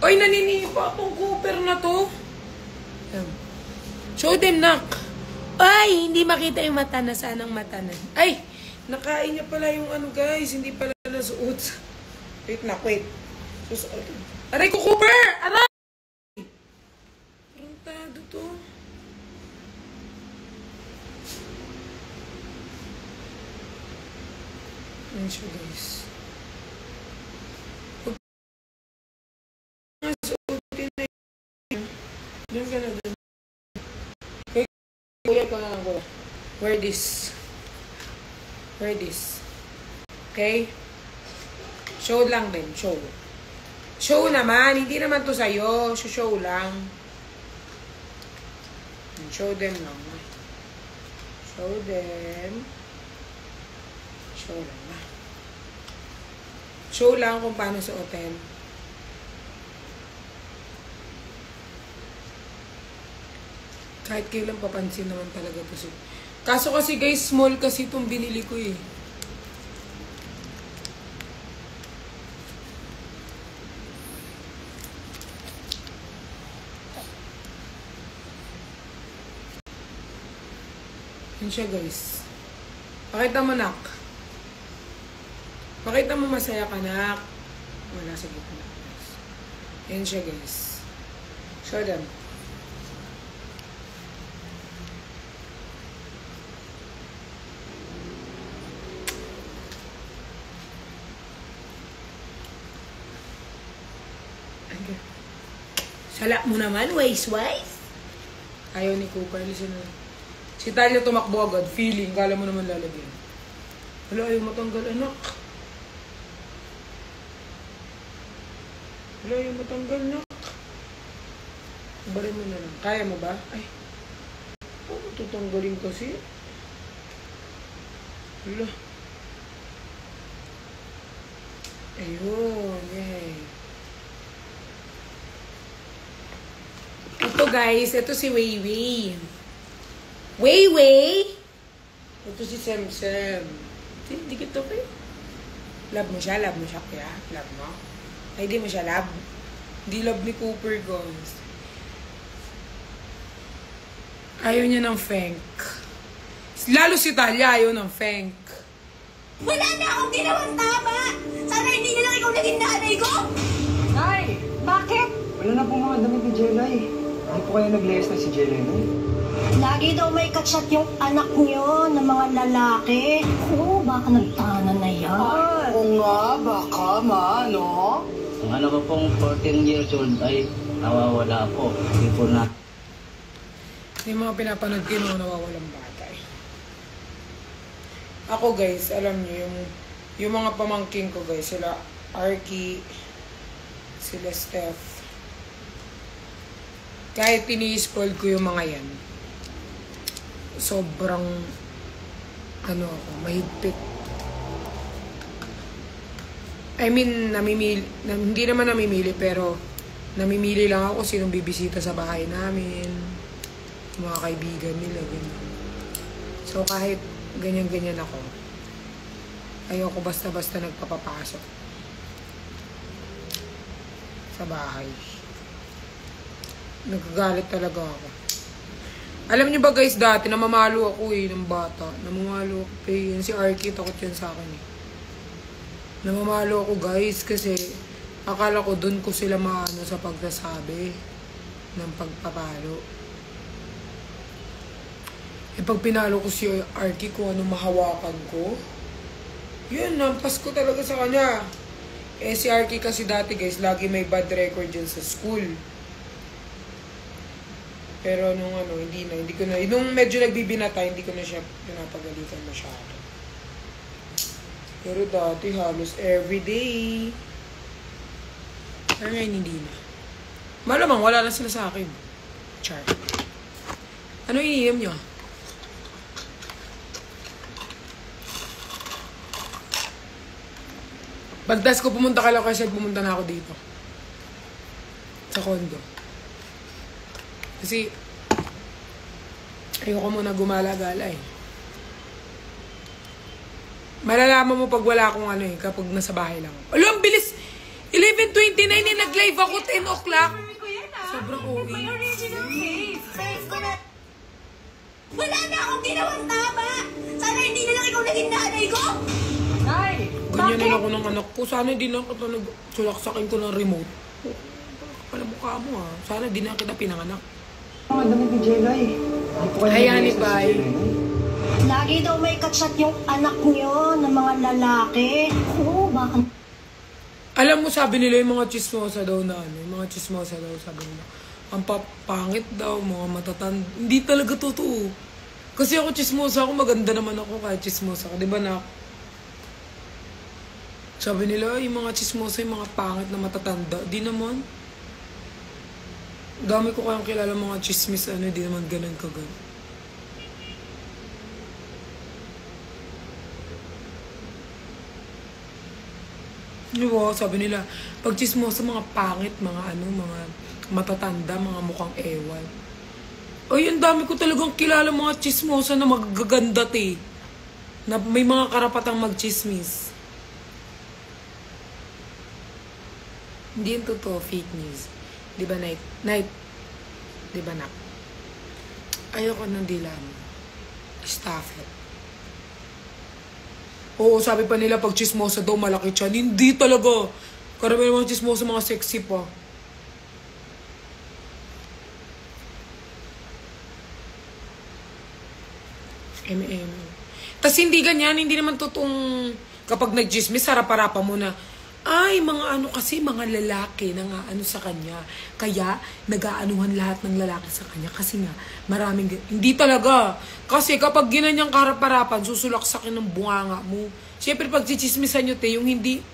Ay, naninipa tong Cooper na to. Show them, nak. Ay, hindi makita yung mata na. Sanang mata na. Ay, nakain niya pala yung ano, guys. Hindi pala nasuot. Wait na, wait. Aray ko, Cooper! Aray! Tarantado to. Ayan siya, guys. Diyan ka na dun. Okay, kuya ko na lang ko. Wear this. Wear this. Okay? Show lang din. Show. Show naman. Hindi naman to sa'yo. Show lang. Show them lang. Show them. Show lang. Show lang kung paano suotin. Kahit kailan papansin naman talaga to. Kaso kasi guys, small kasi itong binili ko eh. Yan siya guys. Pakita mo, nak. Pakita mo masaya ka, nak. Wala sa gitna. Yan siya guys. Show them. Sala mo naman, wise. Ayaw ni Cooper. Listen na. Si Talia tumakbo agad. Feeling. Kala mo naman lalagyan. Wala, ayaw matanggal, anak. Wala, ayaw matanggal, anak. Barin mo na lang. Kaya mo ba? Ay. Paano tutanggalin kasi? Wala. Ayun. Yay. Ito guys, ito si Weiwei. Weiwei! Ito si Semsem. Hindi kita kayo. Love mo siya kuya. Love mo? Ay, di mo siya love. Di love ni Cooper, guys. Ayaw niya ng Fenk. Lalo si Talia ayaw ng Fenk. Wala na akong ginawang tama! Sana hindi na lang ikaw naging nanay ko! Nay! Bakit? Wala na po mga damit ni Jelay. Hindi po kayo nag-layas na si Jelay, no? Lagi daw may kachat yung anak niyo ng mga lalaki. Oo, baka nagtahanan na yan. Oo nga, baka ma, no? Ang ano ko pong 14 years old ay nawawala po. Hindi po na. Yung mga pinapanood ko yung mga nawawalang bata eh. Ako guys, alam niyo yung mga pamangking ko guys, sila Arky, sila Steph. Kahit tini-spoil ko yung mga yan, sobrang ano ako, mahigpit. I mean, hindi naman namimili, pero namimili lang ako sinong bibisita sa bahay namin, mga kaibigan nila, ganyan. So kahit ganyan-ganyan ako, ayoko basta-basta nagpapapasok sa bahay. Nagagalit talaga ako. Alam niyo ba guys, dati namamalo ako eh, ng bata. Namamalo ako eh. Yan si Arky, takot yan sa akin eh. Namamalo ako guys, kasi akala ko dun ko sila maano sa pagsasabi ng pagpapalo. Eh pag pinalo ko si Arky, kung ano mahawakan ko, yun, nampas ko talaga sa kanya. Eh si Arky kasi dati guys, lagi may bad record dyan sa school. Pero nung ano, hindi ko na, nung medyo nagbibinata, hindi ko na siya pinapagalitan masyado. Pero dati halos everyday. Pero ngayon hindi na. Malamang wala na sila sa akin. Char. Ano iniinom nyo? Pagdas ko pumunta ka lang kasi pumunta na ako dito. Sa condo. Kasi, ayoko muna gumala-gala eh. Malalaman mo pag wala akong ano eh, kapag nasa bahay lang. Alam, bilis! 11:29 eh, Nag-live ako 10 o'clock. Sabi ko yan ah. Sobrang OA. May original case. Save ko na. Wala na akong ginawang tama! Sana hindi na lang ikaw naging nanay ko! Nay, Ganyan bakit? na ako ng anak ko. Sana di na kita nagsulaksakin ko ng remote. Pala mukha mo ha. Sana di na kita pinanganak. Mga damit ni Jelay. Hindi po kayo Ayan, nag-bless na Ipay. si Jelay, no? Lagi daw may kachat yung anak niyo ng mga lalaki. Oo, baka... Alam mo, sabi nila yung mga chismosa daw na ano, yung mga chismosa daw, sabi nila, ang papangit daw, mga matatanda. Hindi talaga totoo. Kasi ako chismosa ako, maganda naman ako kahit chismosa ako. Di ba na? Sabi nila, yung mga chismosa, yung mga pangit na matatanda. Di naman. Dami ko kayang kilala mga chismis, ano, di naman ganun kagano. Diba, sabi nila, pag chismosa, mga pangit, mga ano, mga matatanda, mga mukhang ewan. Ay, ang dami ko talagang kilala mga chismosa na magaganda na may mga karapatang magchismis. Hindi yung totoo, fake news. Di ba, Night? Night? Di ba, Nak? Ayoko ng dila mo. Stop it. Oo, sabi pa nila pag chismosa daw malaki tiyan. Hindi talaga. Karamihan mga chismosa, mga sexy pa. Tas hindi ganyan, hindi naman totoong kapag nag-chismis, harap-harapan mo na, ay, mga ano kasi, mga lalaki na nga ano sa kanya. Kaya, nag-aanuhan lahat ng lalaki sa kanya. Kasi nga, maraming, hindi talaga. Kasi kapag ginanyang karap-harapan, susulaksakin ng bunganga mo. Siyempre, pag chichismisan nyo, yung hindi,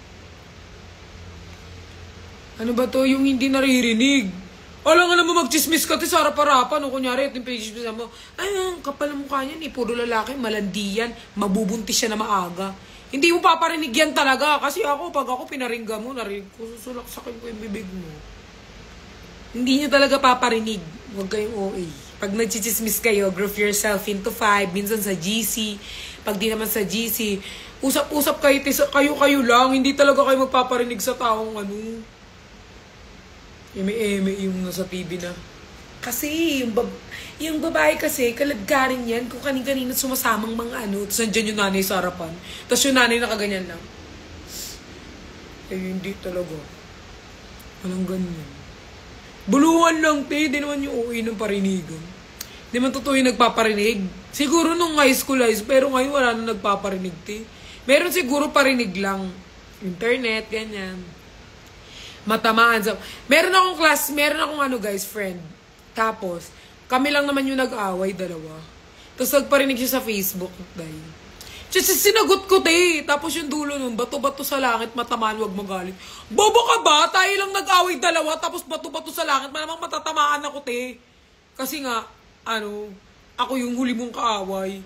ano ba to, yung hindi naririnig. Alam nga naman mag-chismis ka, sa harap-harapan. O kunyari, ito yung pag-chismisan mo, ay, kapal ang mukha niyan, puro lalaki, malandiyan, mabubuntis siya na maaga. Hindi mo paparinig yan talaga. Kasi ako, pag ako pinaringga mo, narinig ko, susulaksakin ko yung bibig mo. Hindi nyo talaga paparinig. Huwag kayong OA. Pag nagchichismis kayo, group yourself into 5, minsan sa GC. Pag di naman sa GC, usap-usap kayo, kayo lang. Hindi talaga kayo magpaparinig sa taong ano. Eme-eme yung nasa TV na. Kasi, yung babae kasi, kalagkarin yan kung kanin-kanina sumasamang mga ano, tapos nandiyan yung nanay sa harapan. Tapos yung nanay nakaganyan lang. Eh, hindi talaga. Walang ganyan. Buluhan lang, te. Di naman yung uwi ng parinigan. Di man totoo yung nagpaparinig. Siguro nung high school, pero ngayon wala nang nagpaparinig, te. Meron siguro parinig lang. Internet, ganyan. Matamaan. So, meron akong ano guys, friend. Tapos, kami lang naman yung nag-away, dalawa. Tapos nagparinig siya sa Facebook, dahil. Sinagot ko, te. Tapos yung dulo nun, bato-bato sa langit, matamaan, wag magalit. Bobo ka ba? Tayo lang nag-away dalawa, tapos bato-bato sa langit, malamang matatamaan ako, te. Kasi nga, ano, ako yung huli mong kaaway.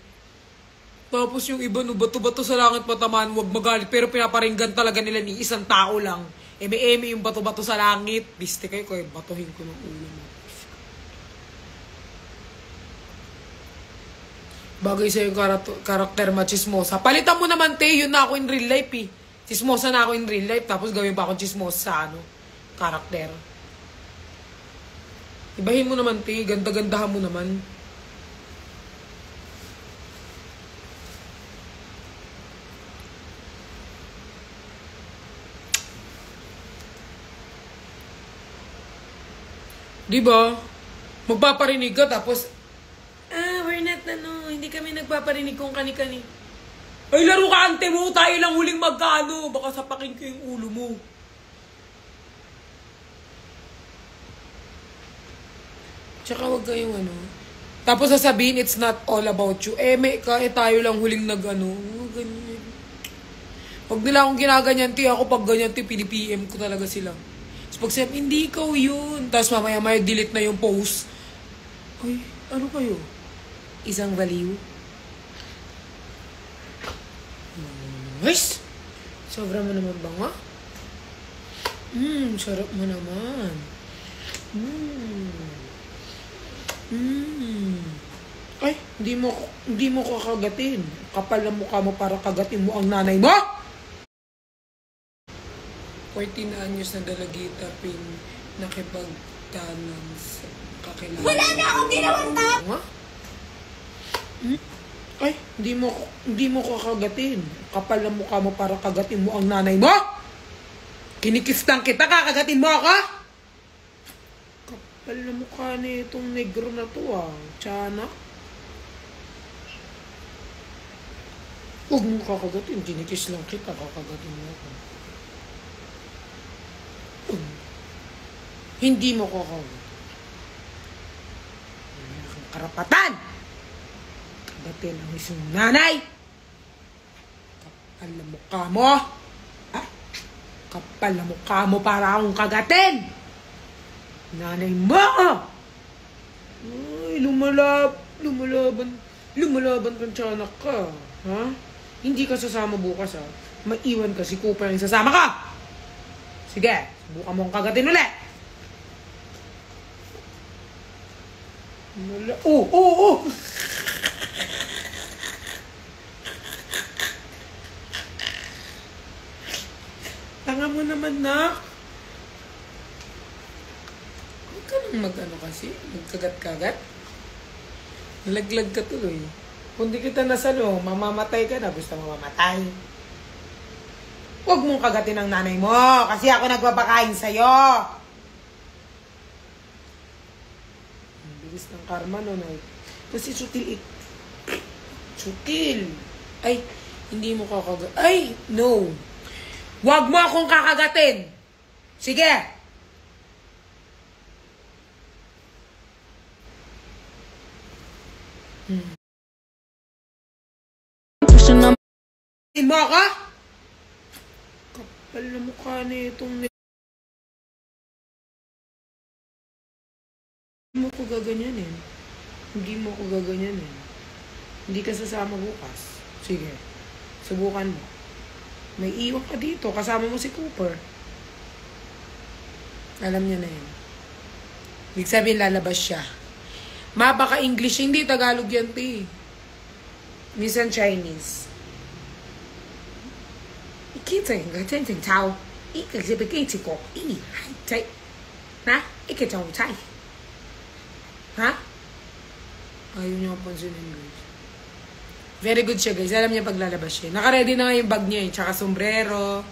Tapos yung iba, no, bato-bato sa langit, matamaan, wag magalit. Pero pinaparinggan talaga nila ni isang tao lang. Eme-eme yung bato-bato sa langit. Biste kayo, batuhin ko ng ulo mo. Bagay sa yung karakter machismosa. Palitan mo naman, te. Yun na ako in real life, eh. Chismosa na ako in real life. Tapos gawin pa akong chismosa sa ano, karakter. Ibahin mo naman, te. Ganda-gandahan mo naman. Diba? Magpaparinig ka, tapos, we're not, hindi kami nagpaparinig kung kani-kani. Ay, laro ka, ante mo! Tayo lang huling magkano! Baka sapakin ko yung ulo mo. Tsaka wag kayong ano. Tapos sasabihin, it's not all about you. Tayo lang huling nag-ano. Ganyan. Pag nila akong ginaganyan, ako pag ganyan, pinipm ko talaga sila. Pag sabi, hindi ikaw yun. Tapos mamaya-maya delete na yung post. Ay, ano kayo? Isang baliw? Nice! Sobra mo naman ba nga? Sarap mo naman. Ay, hindi mo kakagatin. Kapal na mukha mo para kagatin mo ang nanay mo! 14 anyos na dalagita pin nakipagtanan sa kakilala. Wala na akong ginawang tap! Nga? Ay, hindi mo kakagatin. Kapal na mukha mo para kagatin mo ang nanay mo? Kinikistang kita, kakagatin mo ako? Kapal na mukha na itong negro na to Tiyanak. Huwag mo kakagatin. Kinikis lang kita, kakagatin mo ako. Hindi mo kakagatin. Wala kang karapatan! Kagatin ang isang nanay! Kapal na mukha mo! Kapal na mukha mo para akong kagatin! Nanay mo! Ay, lumalaban kang tiyanak ka. Ha? Hindi ka sasama bukas Maiwan ka si Cooper yung sasama ka! Sige, subukan mo ang kagatin ulit! Oo! Tanga mo naman, nak. Huwag ka nang mag-ano kasi. Magkagat-kagat. Nalaglag ka tuloy. Kung di kita nasalo, mamamatay ka na. Gusto mo mamatay. Huwag mong kagatin ang nanay mo. Kasi ako nagpapakain sa'yo. Ang bilis ng karma nun. Kasi sutil Sutil. Ay, hindi mo kakagat. Ay, no. Huwag mo akong kakagatin. Sige. Mo ako? Kapal na mukha na itong Hindi mo ko gaganyanin. Hindi ka sasama bukas. Sige. Subukan mo. May iwan ka dito. Kasama mo si Cooper. Alam niya na yan. Ibig sabihin, lalabas siya. Baka English, hindi Tagalog yan, te. Minsan Chinese. Ha? Ayaw niya pansin English. Very good siya, guys. Alam niya paglalabas siya. Naka-ready na nga yung bag niya, tsaka sombrero.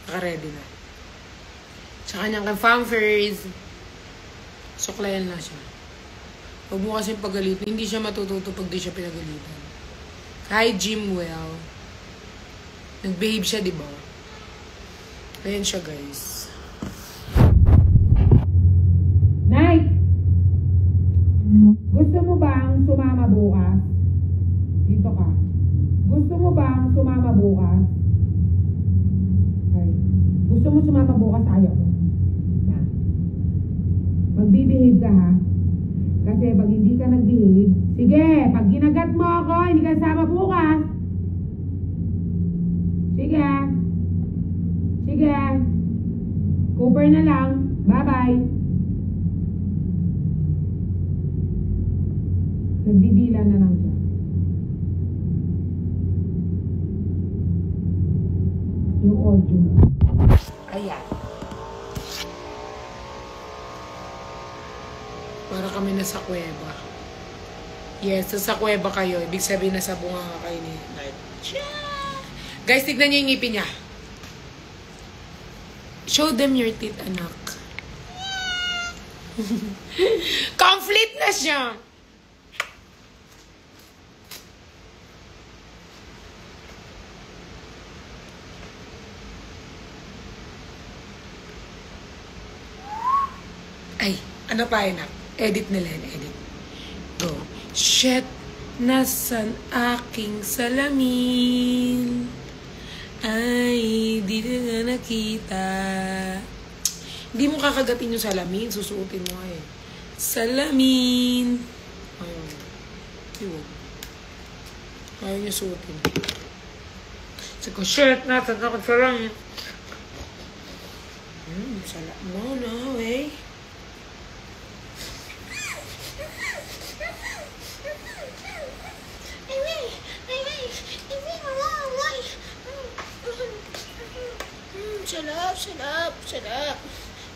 Naka-ready na. Tsaka niyang fanfares. Suklayan na siya. Huwag mo kasing pagalitin. Hindi siya matututo pag di siya pinagalitan. Hi, Jimwell. Nag-behave siya, diba? Ayan siya, guys. Night! Gusto mo bang sumama bukas? Dito ka. Gusto mo bang sumama bukas? Ay. Gusto mo sumama bukas? Ayaw ko. Na. Magbibehave ka, ha? Kasi pag hindi ka nagbehave, sige, pag ginagat mo ako, hindi ka sama bukas. Sige. Sige. Cooper na lang. Bye-bye. Nagdidila na lang siya. Yung audio. Ayan. Para kami nasa kuweba. Yes, nasa kuweba kayo. Ibig sabihin nasa bunga nga kayo ni Night. Guys, tignan niyo yung ngipin niya. Show them your teeth, anak. Conflict na siya. Ay, ano pa yun, edit nila yun, edit. Go. Shit, nasan aking salamin? Ay, di na nga nakita. Hindi mo kakagatin yung salamin, susuotin mo eh. Salamin. Ayun. Yun. Ayaw niya suotin. Sabi ko, shit, nasan aking salamin? Salamin mo na, eh. Shut up.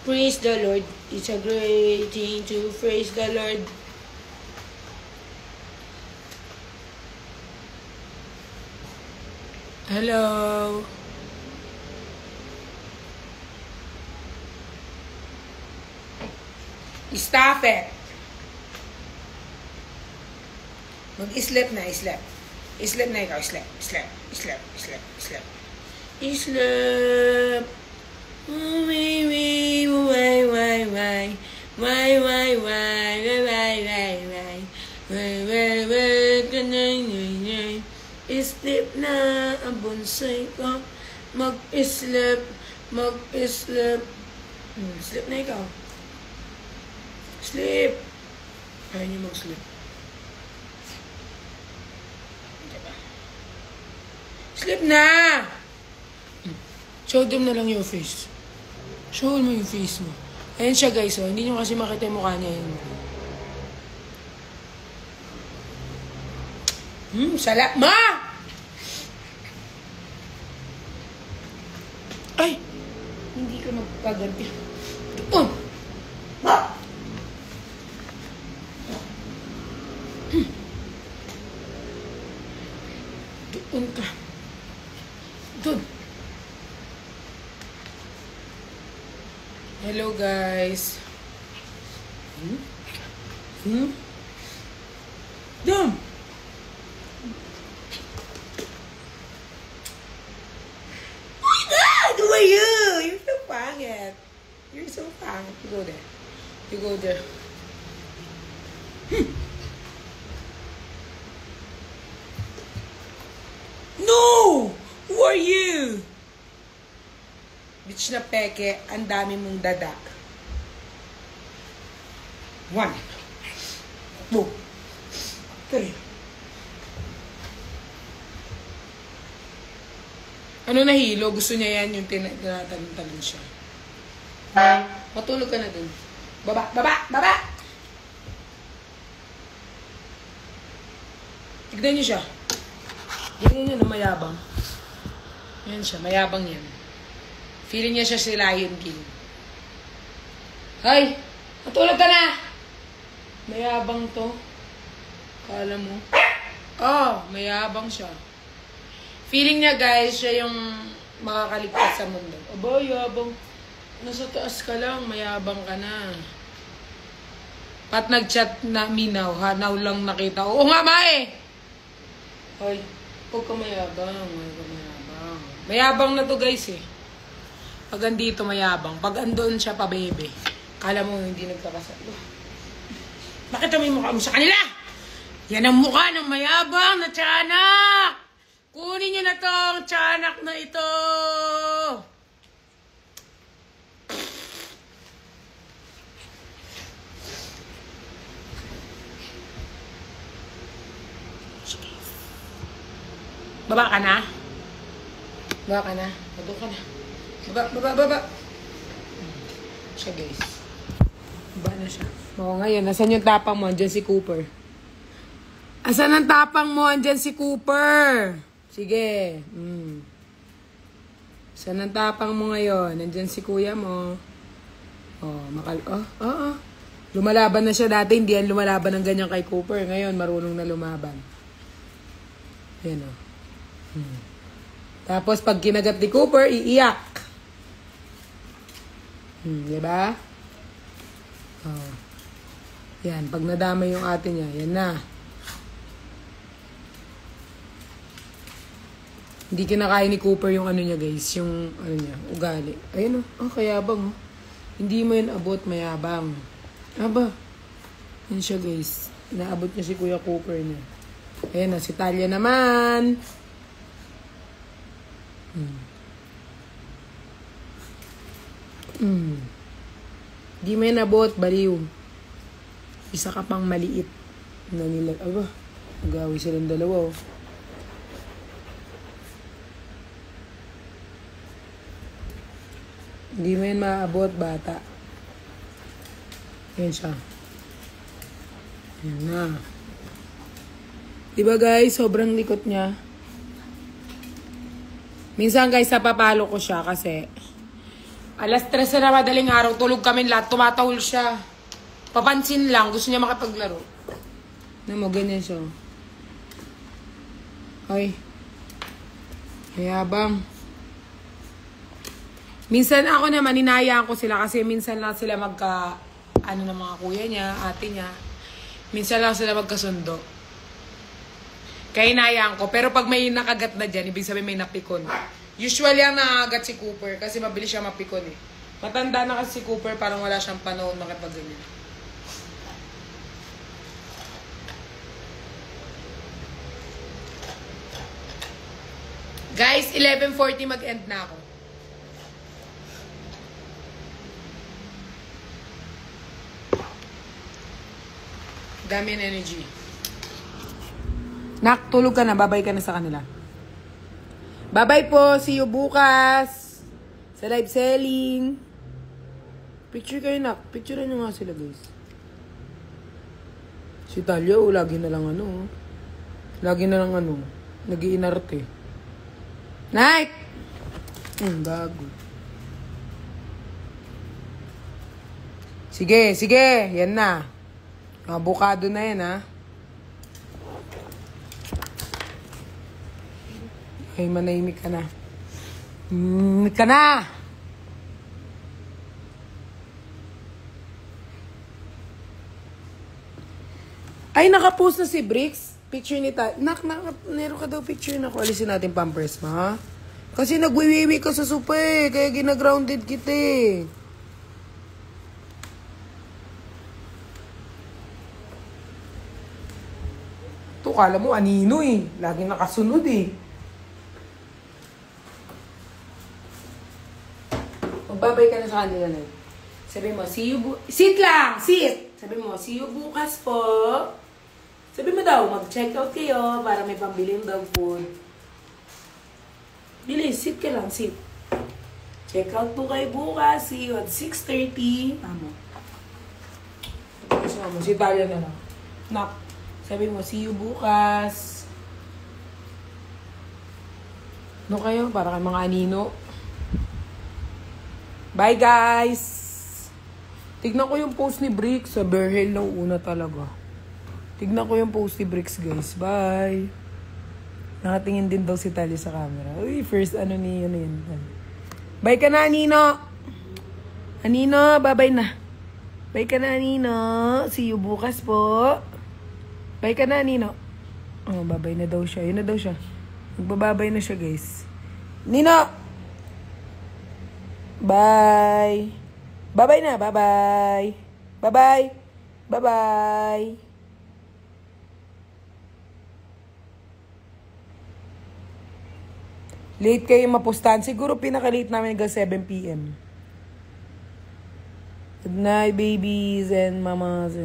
Praise the Lord. It's a great thing to praise the Lord. Hello. Stop it. Mag-sleep na, sleep. Sleep na ikaw, sleep. Sleep. Sleep na ang bonsai ko. Mag-sleep. Sleep na ikaw. Sleep. Ayaw niyo mag-sleep. Diba? Sleep na! Show them na lang your face. Show mo yung face mo. Ayan siya guys, oh. Hindi nyo kasi makita yung mukha niya yun. Salap. Ma! Ay! Hindi ka magpaganti. Doon! Doon ka. Doon. Hello guys. Doon! Who are you? You're so pangit. You're so pangit. You go there. You go there. No! Who are you? Bitch na peke, ang dami mong dada. 1 2 3. Ano nahilo? Gusto niya yan yung tinatalon siya. Matulog ka na dun. Baba! Tignan niyo siya. Ganyan yan, mayabang. Yan siya, mayabang yan. Feeling niya siya si Lion King. Hay! Matulog ka na! Mayabang to. Kala mo? Oh, mayabang siya. Feeling niya guys, siya yung makakaligtas sa mundo. Aba, yabang. Nasa taas ka lang, mayabang ka na. Pat nag-chat na minaw, ha? Now lang nakita. Oo nga, mae! Hoy, huwag ka mayabang. Mayabang na to guys eh. Pag andito mayabang. Pag andoon siya pa bebe. Kala mo hindi nagkakasalo. Bakit may mukha mo sa kanila? Yan ang mukha ng mayabang na tiyanak! Kunin nyo na tong tiyanak na ito! Baba ka na? Baba ka na? Baba ka na? Baba! Siya guys. Baba na siya. Oo ngayon, nasan yung tapang mo? Andyan si Cooper. Asan ang tapang mo? Andyan si Cooper. Sige. Asan ang tapang mo ngayon? Andyan si kuya mo. Lumalaban na siya dati. Hindi yan lumalaban ng ganyan kay Cooper. Ngayon, marunong na lumaban. Ayan o. Tapos, pag kinagat ni Cooper, iiyak. Diba? Yan. Pag nadama yung ate niya, yan na. Hindi kinakain ni Cooper yung ano niya, guys. Yung, ano niya, ugali. Ayun o. Kayabang o. Hindi mo yun abot, mayabang. Aba. Yan siya, guys. Inaabot niya si Kuya Cooper niya. Ayan na, si Talia naman. Di mo yun abot, baliw. Isa ka pang maliit. Na nila, aba. Nag-away silang dalawa, oh. Hindi mo yun maabot, bata. Ayan siya. Ayan na. Diba guys, sobrang likot niya. Minsan guys, napapalo ko siya kasi Alas 3 na madaling araw, tulog kami lahat, tumatahol siya. Papansin lang, gusto niya makipaglaro. Mo, ganyan siya. Ay. Mayabang. Minsan ako naman, inayaan ko sila kasi minsan lang sila ng mga kuya niya, ate niya. Minsan lang sila magkasundo. Kaya inayaan ko. Pero pag may nakagat na dyan, ibig sabihin may napikon. Usually ang nakagat si Cooper kasi mabilis siya mapikon eh. Matanda na kasi si Cooper, parang wala siyang panahon makipagganyan. Guys, 11:40 mag-end na ako. Dami ng energy. Nak, tulog ka na. Babay ka na sa kanila. Bye-bye po. See you bukas. Sa live selling. Picture kayo, Nak. Picturean nyo nga sila, guys. Si Talia, lagi na lang Lagi na lang nag-iinarte. Night! Bago. Sige, sige. Yan na. Abukado na yan, ha? Ay, manahimik ka na. Ka na! Ay, nakapost na si Bricks. Picture ni meron ka daw picture na ko. Alisin natin pampers mo, ha? Kasi nagwiwiwi ka sa sopa eh. Kaya ginagrounded kita eh. Ito, kala mo anino eh. Laging nakasunod eh. Magbabay ka na sa kanila na. Sabi mo, see you sit lang! Sit! Sabi mo, see you bukas po. Sabi mo daw, mag-check out kayo para may pambiling daw food. Bilis, sit ka lang, sit. Check out po kayo bukas. See you at 6:30. Tama. Sabi mo, si Talia na lang. Nak, sabi mo, see you bukas. No kayo? Para kay mga anino. Bye, guys! Tignan ko yung post ni Bricks. Sa Berhel na una talaga. Tignan ko yung post ni Bricks, guys. Bye! Nakatingin din daw si Tali sa camera. Uy, first ano yun. Bye ka na, Anino! Anino, bye-bye na. Bye ka na, Anino. See you bukas po. Bye ka na, Anino. Oh, bye-bye na daw siya. Yun na daw siya. Magbababay na siya, guys. Nino! Bye! Bye-bye na, bye-bye! Bye-bye! Bye-bye! Late kayo mapustahan. Siguro pinaka-late namin hanggang 7 p.m. Good night, babies and mamas.